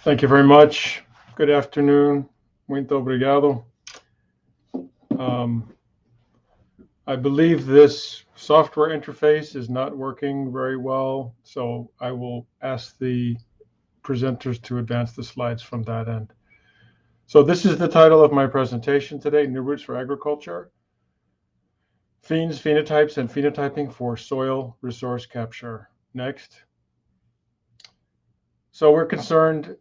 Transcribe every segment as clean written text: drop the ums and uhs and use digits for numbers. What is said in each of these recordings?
Thank you very much. Good afternoon. Muito obrigado. I believe this software interface is not working very well, so I will ask the presenters to advance the slides from that end. So this is the title of my presentation today, New Routes for Agriculture, Phenotypes, and Phenotyping for Soil Resource Capture. Next. So we're concerned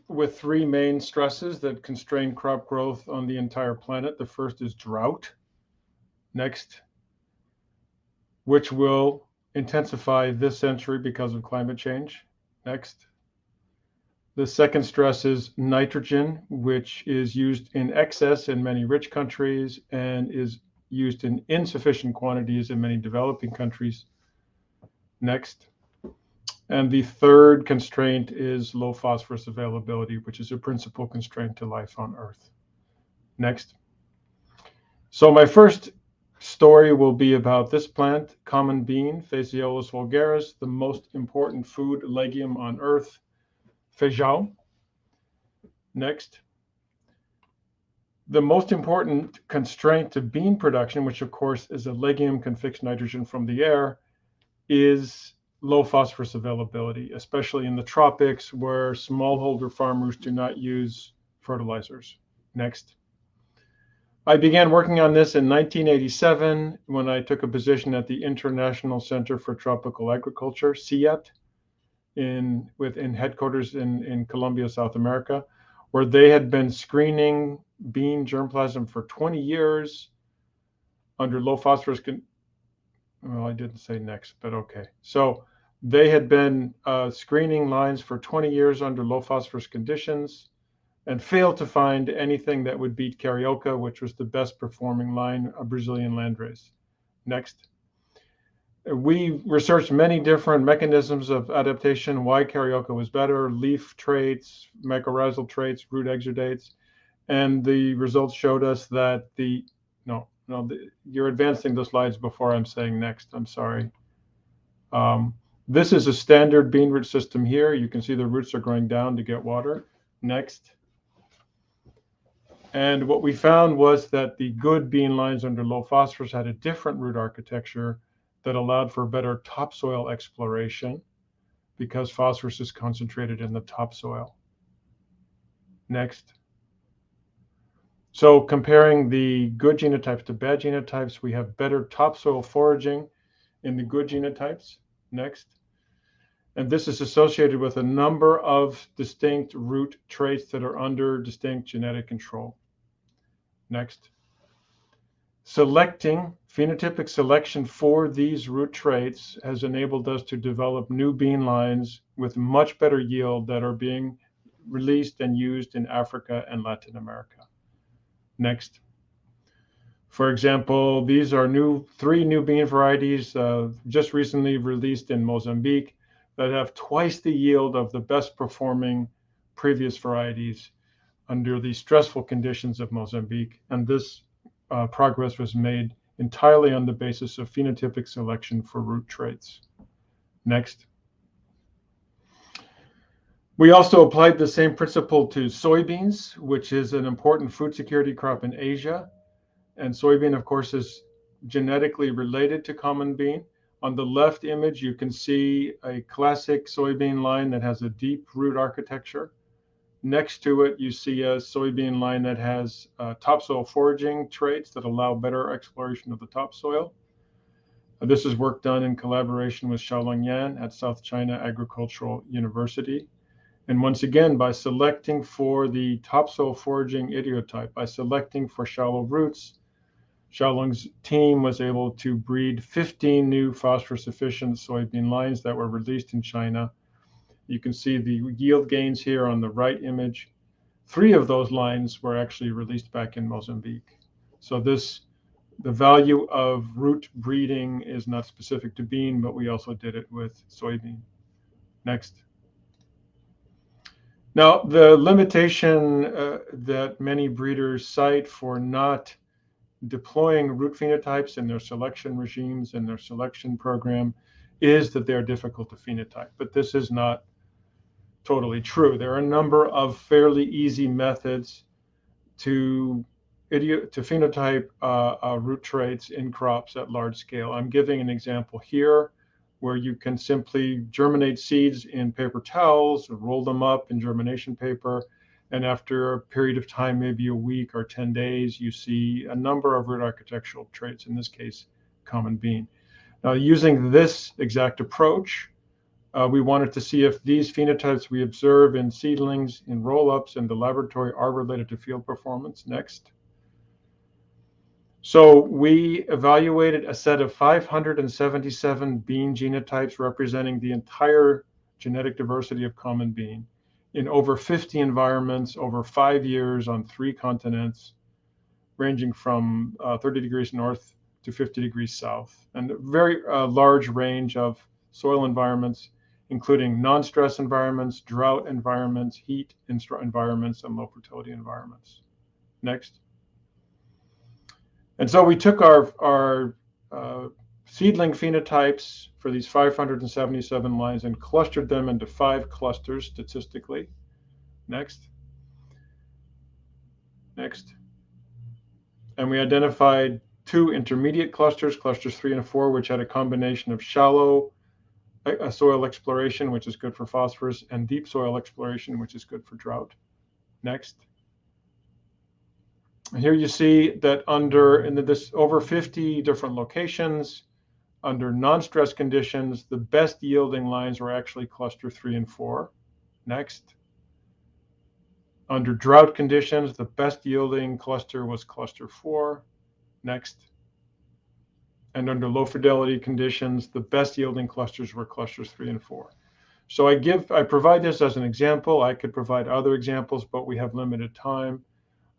with three main stresses that constrain crop growth on the entire planet. The first is drought. Next, which will intensify this century because of climate change. Next. The second stress is nitrogen, which is used in excess in many rich countries and is used in insufficient quantities in many developing countries. Next. And the third constraint is low phosphorus availability, which is a principal constraint to life on Earth. Next. So my first story will be about this plant, common bean, Phaseolus vulgaris, the most important food legume on Earth, feijão. Next. The most important constraint to bean production, which of course is a legume can fix nitrogen from the air, is low phosphorus availability, especially in the tropics where smallholder farmers do not use fertilizers. Next. I began working on this in 1987 when I took a position at the International Center for Tropical Agriculture, CIAT, in headquarters in Colombia, South America, where they had been screening bean germplasm for 20 years under low phosphorus. Well, I didn't say next, but okay. So they had been screening lines for 20 years under low phosphorus conditions and failed to find anything that would beat Carioca, which was the best performing line, a Brazilian landrace. Next. We researched many different mechanisms of adaptation, why Carioca was better, leaf traits, mycorrhizal traits, root exudates, and the results showed us that you're advancing the slides before I'm saying next, I'm sorry. This is a standard bean root system here. You can see the roots are growing down to get water. Next. And what we found was that the good bean lines under low phosphorus had a different root architecture that allowed for better topsoil exploration because phosphorus is concentrated in the topsoil. Next. So comparing the good genotypes to bad genotypes, we have better topsoil foraging in the good genotypes. Next. And this is associated with a number of distinct root traits that are under distinct genetic control. Next. Selecting phenotypic selection for these root traits has enabled us to develop new bean lines with much better yield that are being released and used in Africa and Latin America. Next. For example, these are three new bean varieties just recently released in Mozambique that have twice the yield of the best performing previous varieties under the stressful conditions of Mozambique. And this progress was made entirely on the basis of phenotypic selection for root traits. Next. We also applied the same principle to soybeans, which is an important food security crop in Asia. And soybean, of course, is genetically related to common bean. On the left image, you can see a classic soybean line that has a deep root architecture. Next to it, you see a soybean line that has topsoil foraging traits that allow better exploration of the topsoil. This is work done in collaboration with Xiaolong Yan at South China Agricultural University. And once again, by selecting for the topsoil foraging idiotype, by selecting for shallow roots, Xiaolong's team was able to breed 15 new phosphorus-efficient soybean lines that were released in China. You can see the yield gains here on the right image. 3 of those lines were actually released back in Mozambique. So the value of root breeding is not specific to bean, but we also did it with soybean. Next. Now, the limitation that many breeders cite for not deploying root phenotypes in their selection regimes and their selection program is that they're difficult to phenotype. But this is not totally true. There are a number of fairly easy methods to phenotype root traits in crops at large scale. I'm giving an example here where you can simply germinate seeds in paper towels, roll them up in germination paper, and after a period of time, maybe a week or 10 days, you see a number of root architectural traits, in this case, common bean. Now, using this exact approach, we wanted to see if these phenotypes we observe in seedlings, in roll-ups, in the laboratory are related to field performance. Next. So we evaluated a set of 577 bean genotypes representing the entire genetic diversity of common bean in over 50 environments over 5 years on 3 continents, ranging from 30 degrees north to 50 degrees south, and a very large range of soil environments, including non-stress environments, drought environments, heat environments, and low fertility environments. Next. And so we took our seedling phenotypes for these 577 lines and clustered them into 5 clusters statistically. Next. Next. And we identified 2 intermediate clusters, clusters 3 and 4, which had a combination of shallow soil exploration, which is good for phosphorus, and deep soil exploration, which is good for drought. Next. And here you see that this over 50 different locations, under non-stress conditions, the best yielding lines were actually cluster 3 and 4. Next. Under drought conditions, the best yielding cluster was cluster 4. Next. And under low fidelity conditions, the best yielding clusters were clusters 3 and 4. So I provide this as an example. I could provide other examples, but we have limited time,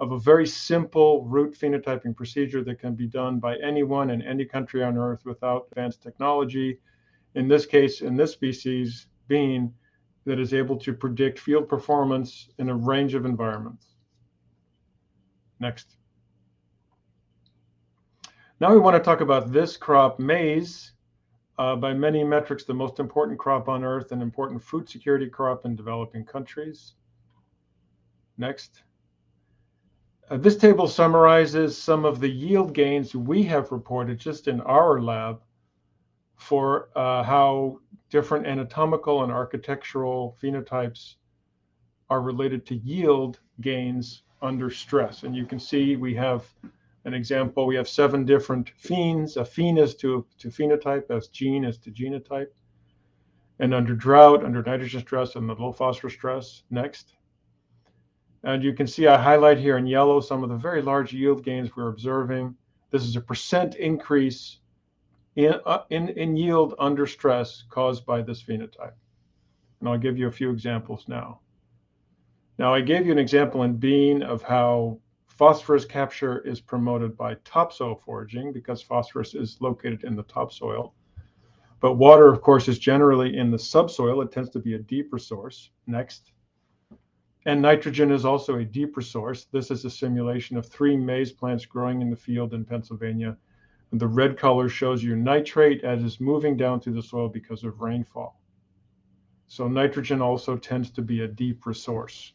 of a very simple root phenotyping procedure that can be done by anyone in any country on earth without advanced technology. In this case, in this species, bean, that is able to predict field performance in a range of environments. Next. Now we want to talk about this crop, maize, by many metrics, the most important crop on earth, an important food security crop in developing countries. Next. This table summarizes some of the yield gains we have reported just in our lab for how different anatomical and architectural phenotypes are related to yield gains under stress. And you can see we have an example. We have 7 different phenes. A phene is to phenotype, as gene is to genotype. And under drought, under nitrogen stress, and the low phosphorus stress. Next. And you can see I highlight here in yellow some of the very large yield gains we're observing. This is a % increase in yield under stress caused by this phenotype. And I'll give you a few examples now. Now, I gave you an example in bean of how phosphorus capture is promoted by topsoil foraging because phosphorus is located in the topsoil. But water, of course, is generally in the subsoil. It tends to be a deeper source. Next. And nitrogen is also a deeper source. This is a simulation of 3 maize plants growing in the field in Pennsylvania. And the red color shows you nitrate as it's moving down through the soil because of rainfall. So nitrogen also tends to be a deep resource.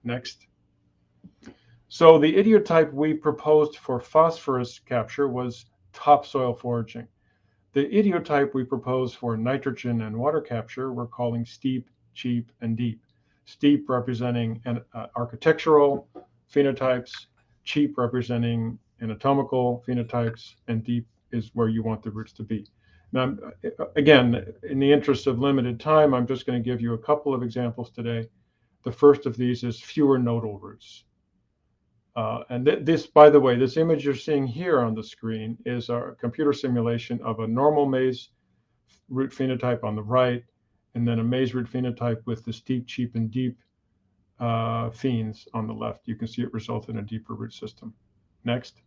Next. So the idiotype we proposed for phosphorus capture was topsoil foraging. The idiotype we proposed for nitrogen and water capture we're calling steep, cheap, and deep. Steep representing architectural phenotypes, cheap representing anatomical phenotypes, and deep is where you want the roots to be. Now, again, in the interest of limited time, I'm just going to give you a couple of examples today. The first of these is fewer nodal roots. And this, by the way, this image you're seeing here on the screen is our computer simulation of a normal maize root phenotype on the right, and then a maize root phenotype with the steep, cheap, and deep phenes on the left. You can see it results in a deeper root system. Next.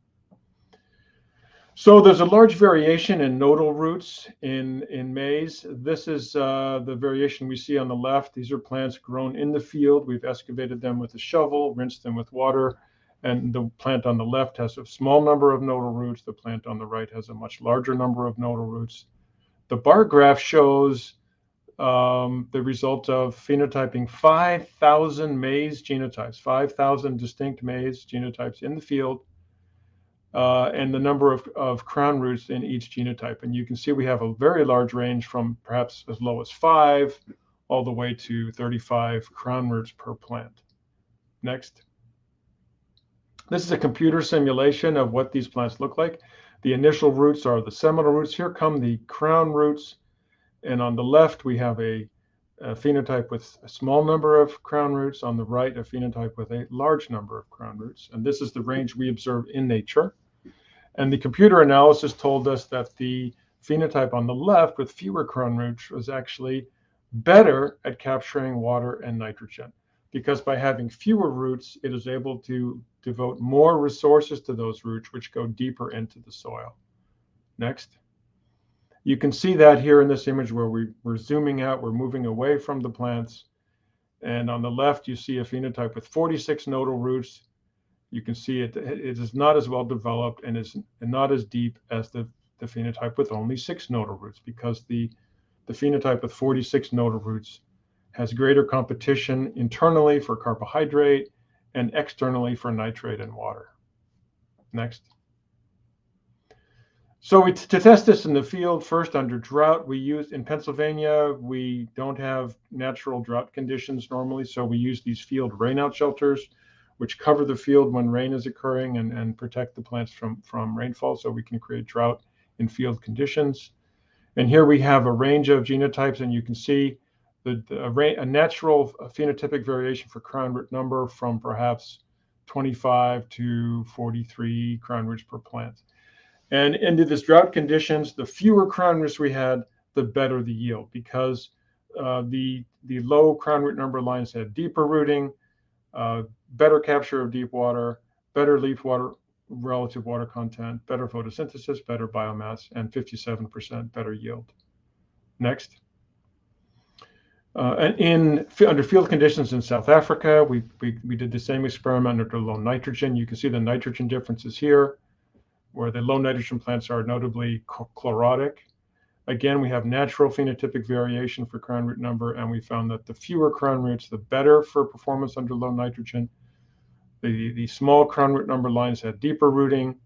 So there's a large variation in nodal roots in maize. This is the variation we see on the left. These are plants grown in the field. We've excavated them with a shovel, rinsed them with water, and the plant on the left has a small number of nodal roots. The plant on the right has a much larger number of nodal roots. The bar graph shows the result of phenotyping 5,000 maize genotypes, 5,000 distinct maize genotypes in the field, and the number of crown roots in each genotype. And you can see we have a very large range from perhaps as low as 5 all the way to 35 crown roots per plant. Next. This is a computer simulation of what these plants look like. The initial roots are the seminal roots. Here come the crown roots. And on the left, we have a phenotype with a small number of crown roots. On the right, a phenotype with a large number of crown roots. And this is the range we observe in nature. And the computer analysis told us that the phenotype on the left with fewer crown roots was actually better at capturing water and nitrogen, because by having fewer roots, it is able to devote more resources to those roots, which go deeper into the soil. Next. You can see that here in this image where we're zooming out, we're moving away from the plants. And on the left, you see a phenotype with 46 nodal roots. You can see it is not as well developed and is not as deep as the phenotype with only 6 nodal roots, because the phenotype with 46 nodal roots has greater competition internally for carbohydrate and externally for nitrate and water. Next. So to test this in the field, first under drought, we used in Pennsylvania, we don't have natural drought conditions normally, so we use these field rainout shelters, which cover the field when rain is occurring and protect the plants from rainfall, so we can create drought in field conditions. And here we have a range of genotypes, and you can see a natural phenotypic variation for crown root number from perhaps 25 to 43 crown roots per plant. And into this drought conditions, the fewer crown roots we had, the better the yield, because the low crown root number lines had deeper rooting, better capture of deep water, better leaf water relative water content, better photosynthesis, better biomass, and 57% better yield. Next. And under field conditions in South Africa, we did the same experiment under low nitrogen. You can see the nitrogen differences here, where the low nitrogen plants are notably chlorotic. Again, we have natural phenotypic variation for crown root number, and we found that the fewer crown roots, the better for performance under low nitrogen. The small crown root number lines had deeper rooting,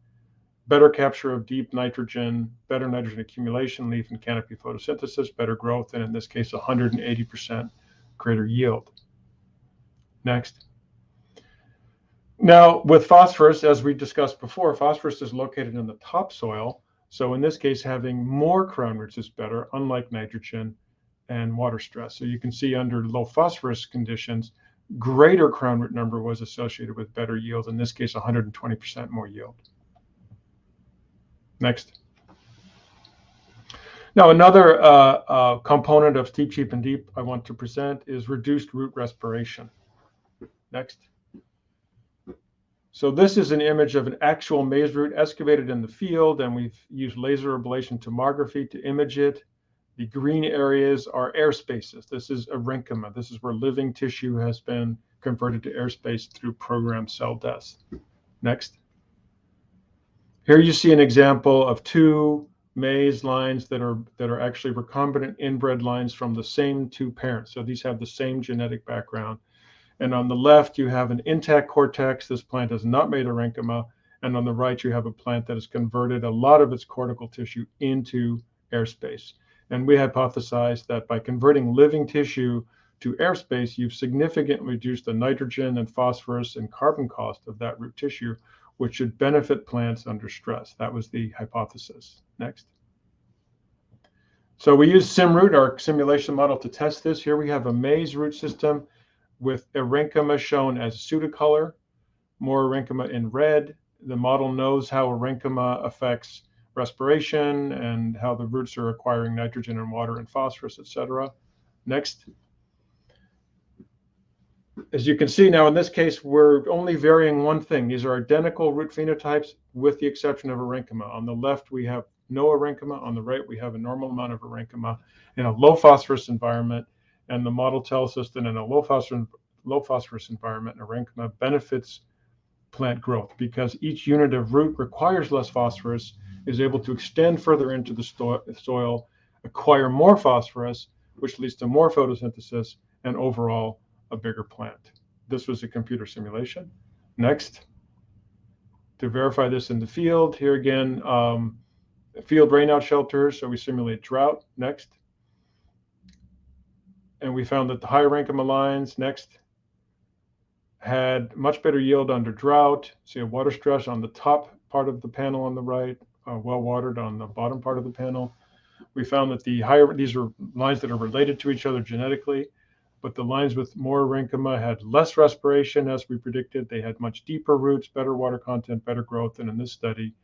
better capture of deep nitrogen, better nitrogen accumulation, leaf and canopy photosynthesis, better growth, and in this case, 180% greater yield. Next. Now, with phosphorus, as we discussed before, phosphorus is located in the topsoil. So in this case, having more crown roots is better, unlike nitrogen and water stress. So you can see under low phosphorus conditions, greater crown root number was associated with better yield, in this case, 120% more yield. Next. Now, another component of Steep, Cheap, and Deep I want to present is reduced root respiration. Next. So this is an image of an actual maize root excavated in the field, and we've used laser ablation tomography to image it. The green areas are air spaces. This is parenchyma. This is where living tissue has been converted to airspace through programmed cell death. Next. Here you see an example of 2 maize lines that are actually recombinant inbred lines from the same 2 parents. So these have the same genetic background. And on the left, you have an intact cortex. This plant has not made parenchyma. And on the right, you have a plant that has converted a lot of its cortical tissue into airspace. And we hypothesized that by converting living tissue to airspace, you've significantly reduced the nitrogen and phosphorus and carbon cost of that root tissue, which should benefit plants under stress. That was the hypothesis. Next. So we used SimRoot, our simulation model, to test this. Here we have a maize root system with parenchyma shown as pseudocolor, more parenchyma in red. The model knows how parenchyma affects respiration and how the roots are acquiring nitrogen and water and phosphorus, etc. Next. As you can see now, in this case, we're only varying one thing. These are identical root phenotypes with the exception of parenchyma. On the left, we have no parenchyma. On the right, we have a normal amount of parenchyma in a low phosphorus environment. And the model tells us that in a low phosphorus environment, parenchyma benefits plant growth because each unit of root requires less phosphorus, is able to extend further into the soil, acquire more phosphorus, which leads to more photosynthesis and overall a bigger plant. This was a computer simulation. Next. To verify this in the field, here again, field rainout shelters, so we simulate drought. Next. And we found that the higher-rankoma lines, next, had much better yield under drought. See a water stress on the top part of the panel on the right, well watered on the bottom part of the panel. We found that these are lines that are related to each other genetically, but the lines with more rankoma had less respiration, as we predicted. They had much deeper roots, better water content, better growth, and in this study,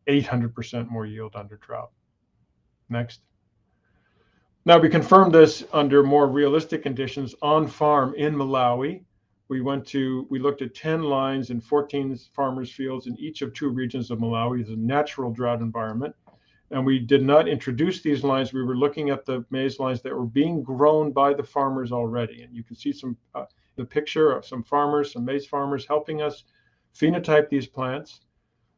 800% more yield under drought. Next. Now, we confirmed this under more realistic conditions on farm in Malawi. We looked at 10 lines in 14 farmers' fields in each of 2 regions of Malawi. It's a natural drought environment. And we did not introduce these lines. We were looking at the maize lines that were being grown by the farmers already. And you can see the picture of some farmers, some maize farmers helping us phenotype these plants.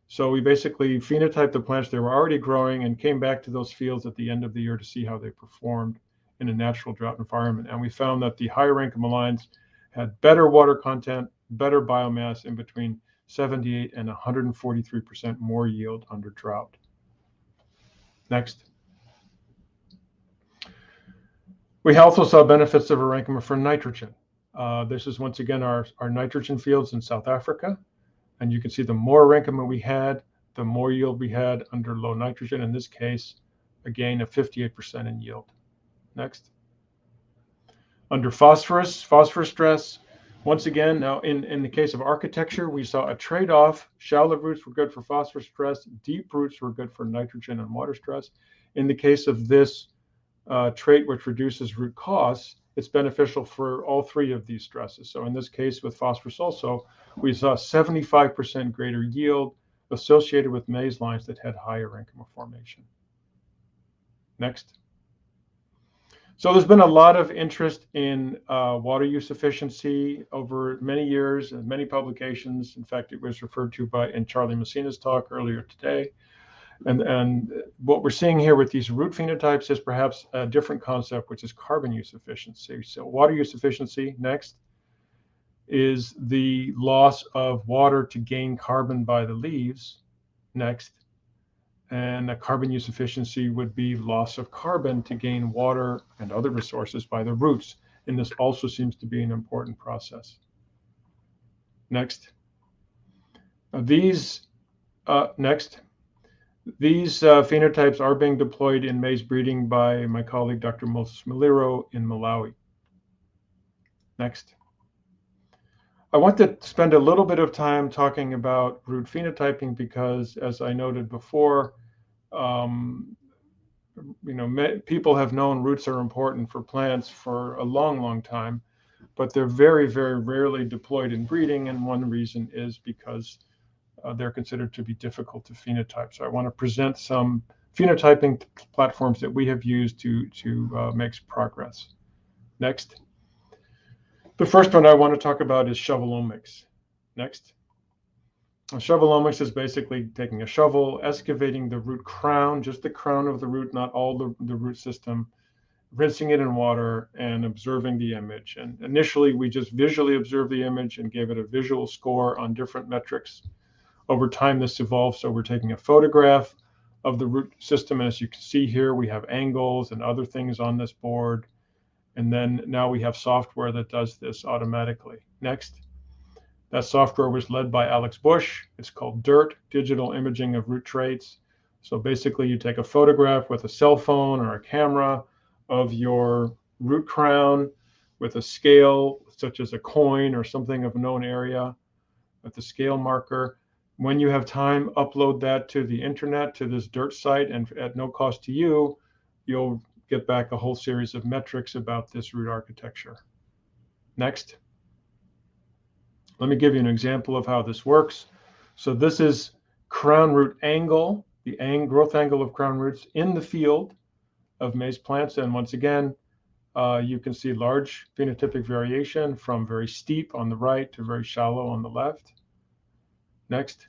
So we basically phenotyped the plants they were already growing and came back to those fields at the end of the year to see how they performed in a natural drought environment. And we found that the higher rankoma lines had better water content, better biomass, in between 78 and 143% more yield under drought. Next. We also saw benefits of rankoma for nitrogen. This is once again our nitrogen fields in South Africa. And you can see the more rankoma we had, the more yield we had under low nitrogen. In this case, a gain of 58% in yield. Next. Under phosphorus stress, once again, now in the case of architecture, we saw a trade-off. Shallow roots were good for phosphorus stress. Deep roots were good for nitrogen and water stress. In the case of this trait, which reduces root costs, it's beneficial for all 3 of these stresses. So in this case with phosphorus also, we saw 75% greater yield associated with maize lines that had higher rankoma formation. Next. So there's been a lot of interest in water use efficiency over many years and many publications. In fact, it was referred to in Charlie Messina's talk earlier today. And what we're seeing here with these root phenotypes is perhaps a different concept, which is carbon use efficiency. So water use efficiency, next, is the loss of water to gain carbon by the leaves, next. And the carbon use efficiency would be loss of carbon to gain water and other resources by the roots. And this also seems to be an important process. Next. These phenotypes are being deployed in maize breeding by my colleague, Dr. Moses Miliro in Malawi. Next. I want to spend a little bit of time talking about root phenotyping because, as I noted before, people have known roots are important for plants for a long, long time, but they're very, very rarely deployed in breeding. And one reason is because they're considered to be difficult to phenotype. So I want to present some phenotyping platforms that we have used to make progress. Next. The first one I want to talk about is shovelomics. Next. Shovelomics is basically taking a shovel, excavating the root crown, just the crown of the root, not all the root system, rinsing it in water and observing the image. And initially, we just visually observed the image and gave it a visual score on different metrics. Over time, this evolved, so we're taking a photograph of the root system. And as you can see here, we have angles and other things on this board. And then now we have software that does this automatically. Next. That software was led by Alex Bush. It's called DIRT, Digital Imaging of Root Traits. So basically, you take a photograph with a cell phone or a camera of your root crown with a scale, such as a coin or something of a known area, with the scale marker. When you have time, upload that to the internet, to this DIRT site, and at no cost to you, you'll get back a whole series of metrics about this root architecture. Next. Let me give you an example of how this works. So this is crown root angle, the growth angle of crown roots in the field of maize plants. And once again, you can see large phenotypic variation from very steep on the right to very shallow on the left. Next.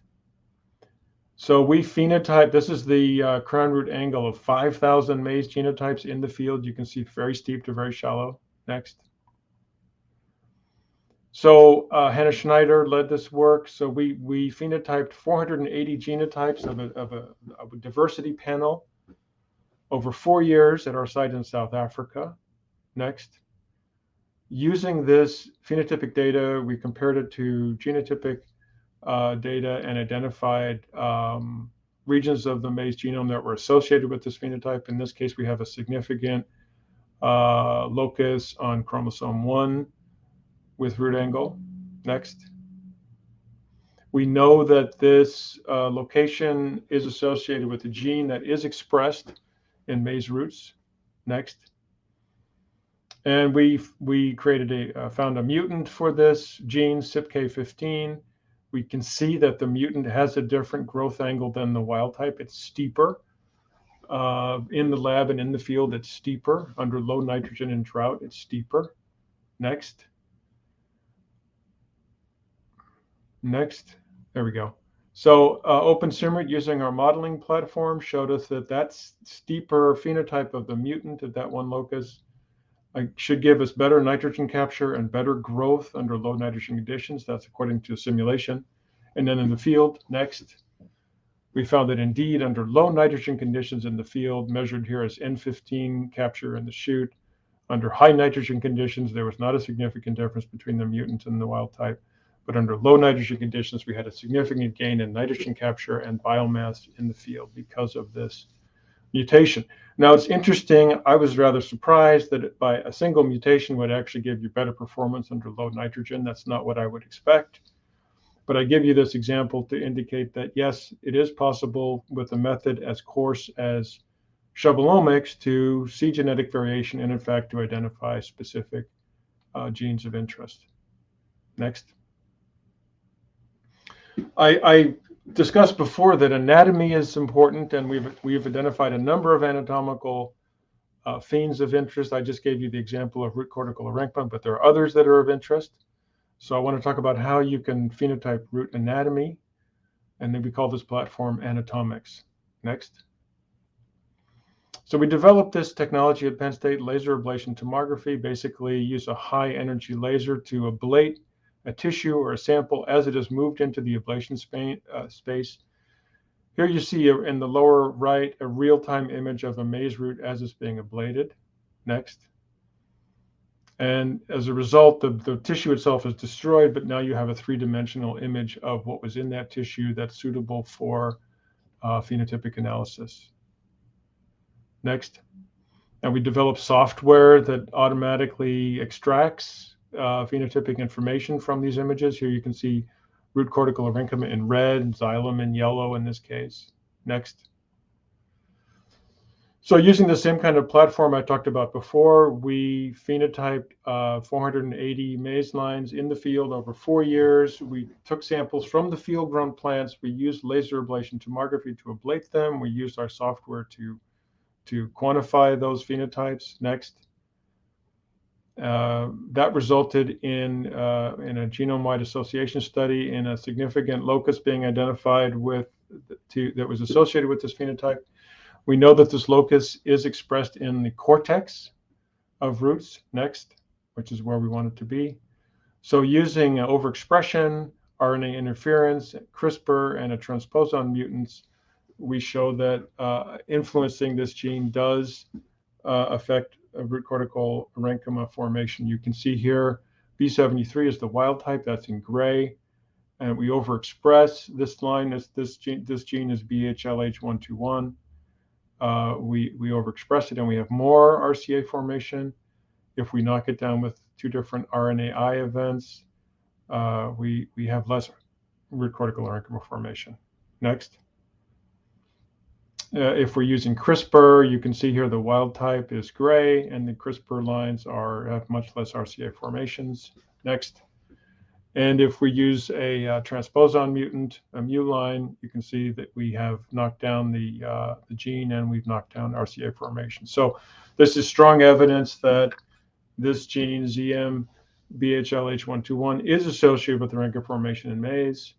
So we phenotype, this is the crown root angle of 5,000 maize genotypes in the field. You can see very steep to very shallow. Next. So Hannah Schneider led this work. So we phenotyped 480 genotypes of a diversity panel over 4 years at our site in South Africa. Next. Using this phenotypic data, we compared it to genotypic data and identified regions of the maize genome that were associated with this phenotype. In this case, we have a significant locus on chromosome 1 with root angle. Next. We know that this location is associated with a gene that is expressed in maize roots. Next. And we created found a mutant for this gene, CYPK15. We can see that the mutant has a different growth angle than the wild type. It's steeper. In the lab and in the field, it's steeper. Under low nitrogen and drought, it's steeper. Next. Next. There we go. So OpenSIMRIT, using our modeling platform, showed us that that steeper phenotype of the mutant at that one locus should give us better nitrogen capture and better growth under low nitrogen conditions. That's according to a simulation. And then in the field, next, we found that indeed under low nitrogen conditions in the field, measured here as N15 capture in the shoot, under high nitrogen conditions, there was not a significant difference between the mutant and the wild type. But under low nitrogen conditions, we had a significant gain in nitrogen capture and biomass in the field because of this mutation. Now, it's interesting. I was rather surprised that by a single mutation would actually give you better performance under low nitrogen. That's not what I would expect. But I give you this example to indicate that, yes, it is possible with a method as coarse as shovelomics to see genetic variation and, in fact, to identify specific genes of interest. Next. I discussed before that anatomy is important, and we've identified a number of anatomical phenes of interest. I just gave you the example of root cortical parenchyma, but there are others that are of interest. So I want to talk about how you can phenotype root anatomy, and then we call this platform anatomics. Next. So we developed this technology at Penn State, laser ablation tomography. Basically, use a high energy laser to ablate a tissue or a sample as it is moved into the ablation space. Here you see in the lower right a real-time image of a maize root as it's being ablated. Next. And as a result, the tissue itself is destroyed, but now you have a three-dimensional image of what was in that tissue that's suitable for phenotypic analysis. Next. And we developed software that automatically extracts phenotypic information from these images. Here you can see root cortical parenchyma in red, xylem in yellow in this case. Next. So using the same kind of platform I talked about before, we phenotyped 480 maize lines in the field over 4 years. We took samples from the field-grown plants. We used laser ablation tomography to ablate them. We used our software to quantify those phenotypes. Next. That resulted in a genome-wide association study in a significant locus being identified that was associated with this phenotype. We know that this locus is expressed in the cortex of roots, next, which is where we want it to be. So using overexpression, RNA interference, CRISPR, and a transposon mutants, we show that influencing this gene does affect root cortical parenchyma formation. You can see here B73 is the wild type, that's in gray, and we overexpress this line. This gene is BHLH121. We overexpress it, and we have more RCA formation. If we knock it down with two different RNAi events, we have less root cortical parenchyma formation. Next. If we're using CRISPR, you can see here the wild type is gray, and the CRISPR lines have much less RCA formations. Next. And if we use a transposon mutant, a mu line, you can see that we have knocked down the gene and we've knocked down RCA formation. So this is strong evidence that this gene, ZM BHLH121, is associated with the parenchyma formation in maize.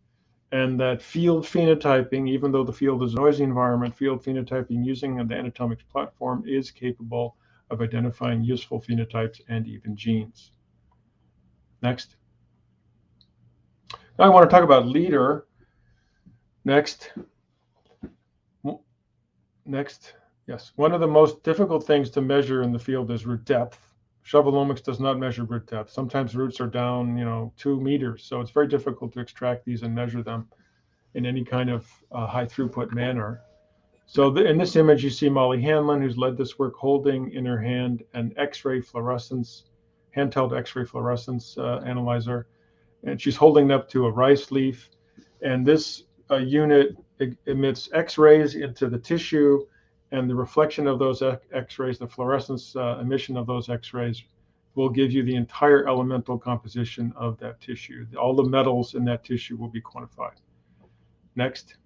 and that field phenotyping, even though the field is a noisy environment, field phenotyping using the anatomics platform is capable of identifying useful phenotypes and even genes. Next. Now I want to talk about leader. Next. Yes. One of the most difficult things to measure in the field is root depth. Shovelomics does not measure root depth. Sometimes roots are down, 2 meters. So it's very difficult to extract these and measure them in any kind of high throughput manner. So in this image, you see Molly Hanlon, who's led this work, holding in her hand an X-ray fluorescence, handheld X-ray fluorescence analyzer, and she's holding up to a rice leaf. And this unit emits X-rays into the tissue, and the reflection of those X-rays, the fluorescence emission of those X-rays, will give you the entire elemental composition of that tissue. All the metals in that tissue will be quantified. Next.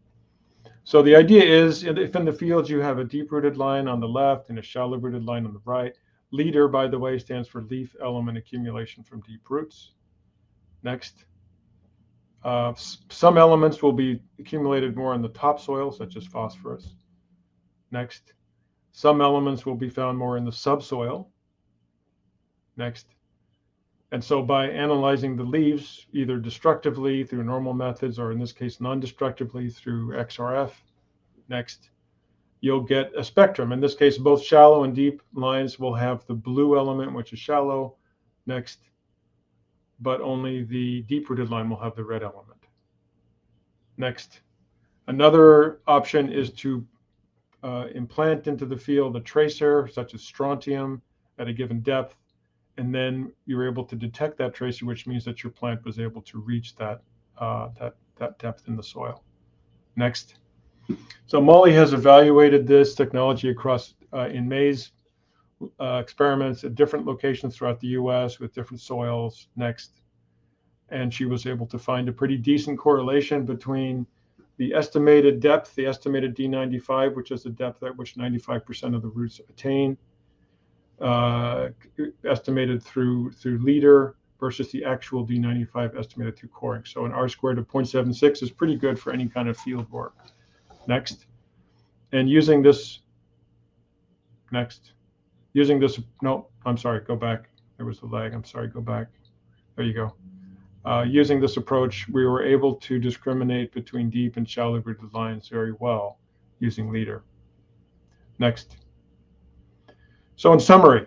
So the idea is, if in the field you have a deep-rooted line on the left and a shallow-rooted line on the right, leader, by the way, stands for leaf element accumulation from deep roots. Next. Some elements will be accumulated more in the topsoil, such as phosphorus. Next. Some elements will be found more in the subsoil. Next. And so by analyzing the leaves, either destructively through normal methods, or in this case, non-destructively through XRF, next, you'll get a spectrum. In this case, both shallow and deep lines will have the blue element, which is shallow. Next. But only the deep-rooted line will have the red element. Next. Another option is to implant into the field a tracer, such as strontium, at a given depth, and then you're able to detect that tracer, which means that your plant was able to reach that depth in the soil. Next. So Molly has evaluated this technology across in maize experiments at different locations throughout the U.S. with different soils. Next. And she was able to find a pretty decent correlation between the estimated depth, the estimated D95, which is the depth at which 95% of the roots attain, estimated through leader, versus the actual D95 estimated through coring. So an R-squared of 0.76 is pretty good for any kind of field work. Next. And using this, no, I'm sorry, go back. There was a lag. I'm sorry, go back. There you go. Using this approach, we were able to discriminate between deep and shallow rooted lines very well using leader. Next. So in summary,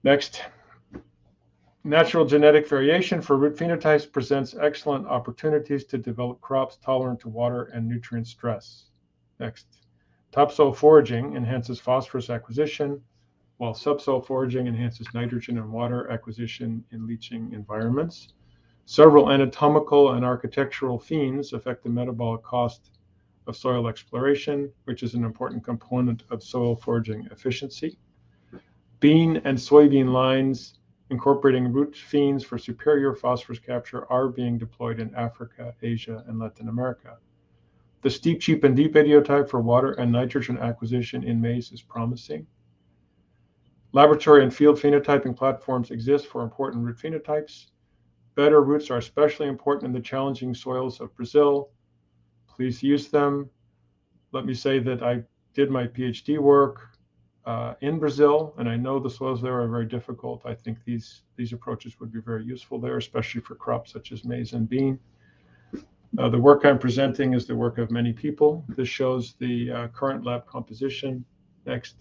next, natural genetic variation for root phenotypes presents excellent opportunities to develop crops tolerant to water and nutrient stress. Next, topsoil foraging enhances phosphorus acquisition, while subsoil foraging enhances nitrogen and water acquisition in leaching environments. Several anatomical and architectural phenes affect the metabolic cost of soil exploration, which is an important component of soil foraging efficiency. Bean and soybean lines incorporating root phenes for superior phosphorus capture are being deployed in Africa, Asia, and Latin America. The steep, cheap, and deep idiotype for water and nitrogen acquisition in maize is promising. Laboratory and field phenotyping platforms exist for important root phenotypes. Better roots are especially important in the challenging soils of Brazil. Please use them. Let me say that I did my PhD work in Brazil, and I know the soils there are very difficult. I think these approaches would be very useful there, especially for crops such as maize and bean. The work I'm presenting is the work of many people. This shows the current lab composition. Next.